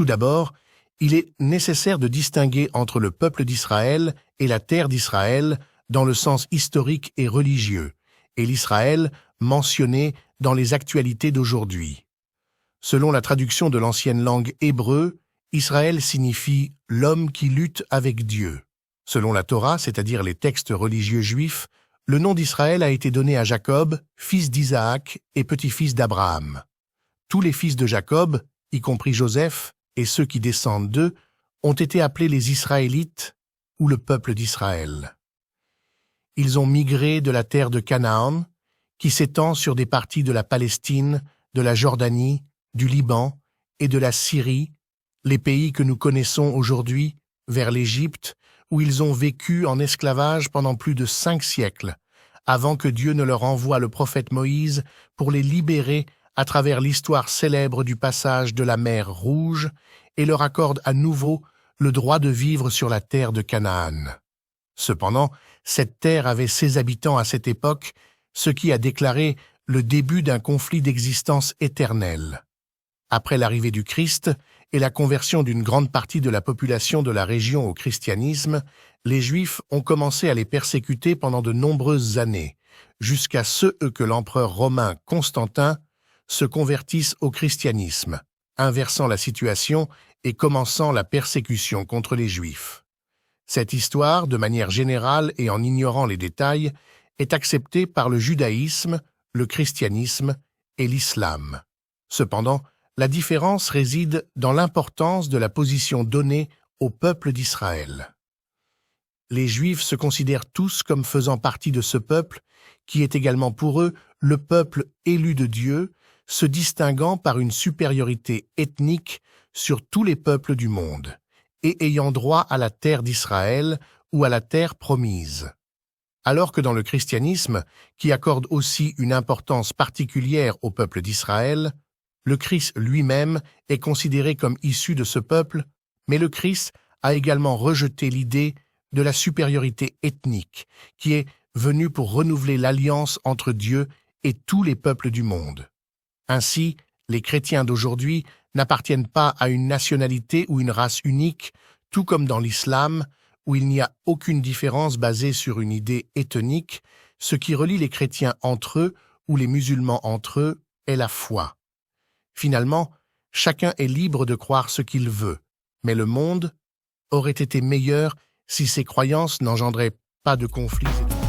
Tout d'abord, il est nécessaire de distinguer entre le peuple d'Israël et la terre d'Israël dans le sens historique et religieux, et l'Israël mentionné dans les actualités d'aujourd'hui. Selon la traduction de l'ancienne langue hébreu, Israël signifie « l'homme qui lutte avec Dieu ». Selon la Torah, c'est-à-dire les textes religieux juifs, le nom d'Israël a été donné à Jacob, fils d'Isaac et petit-fils d'Abraham. Tous les fils de Jacob, y compris Joseph, et ceux qui descendent d'eux, ont été appelés les Israélites ou le peuple d'Israël. Ils ont migré de la terre de Canaan, qui s'étend sur des parties de la Palestine, de la Jordanie, du Liban et de la Syrie, les pays que nous connaissons aujourd'hui, vers l'Égypte, où ils ont vécu en esclavage pendant plus de 5 siècles, avant que Dieu ne leur envoie le prophète Moïse pour les libérer à travers l'histoire célèbre du passage de la mer Rouge et leur accorde à nouveau le droit de vivre sur la terre de Canaan. Cependant, cette terre avait ses habitants à cette époque, ce qui a déclaré le début d'un conflit d'existence éternelle. Après l'arrivée du Christ et la conversion d'une grande partie de la population de la région au christianisme, les Juifs ont commencé à les persécuter pendant de nombreuses années, jusqu'à ce que l'empereur romain Constantin se convertisse au christianisme, inversant la situation et commençant la persécution contre les Juifs. Cette histoire, de manière générale et en ignorant les détails, est acceptée par le judaïsme, le christianisme et l'islam. Cependant, la différence réside dans l'importance de la position donnée au peuple d'Israël. Les Juifs se considèrent tous comme faisant partie de ce peuple, qui est également pour eux le peuple élu de Dieu, se distinguant par une supériorité ethnique sur tous les peuples du monde, et ayant droit à la terre d'Israël ou à la terre promise. Alors que dans le christianisme, qui accorde aussi une importance particulière au peuple d'Israël, le Christ lui-même est considéré comme issu de ce peuple, mais le Christ a également rejeté l'idée de la supériorité ethnique, qui est venue pour renouveler l'alliance entre Dieu et tous les peuples du monde. Ainsi, les chrétiens d'aujourd'hui n'appartiennent pas à une nationalité ou une race unique, tout comme dans l'islam, où il n'y a aucune différence basée sur une idée ethnique, ce qui relie les chrétiens entre eux ou les musulmans entre eux est la foi. Finalement, chacun est libre de croire ce qu'il veut, mais le monde aurait été meilleur si ses croyances n'engendraient pas de conflits et de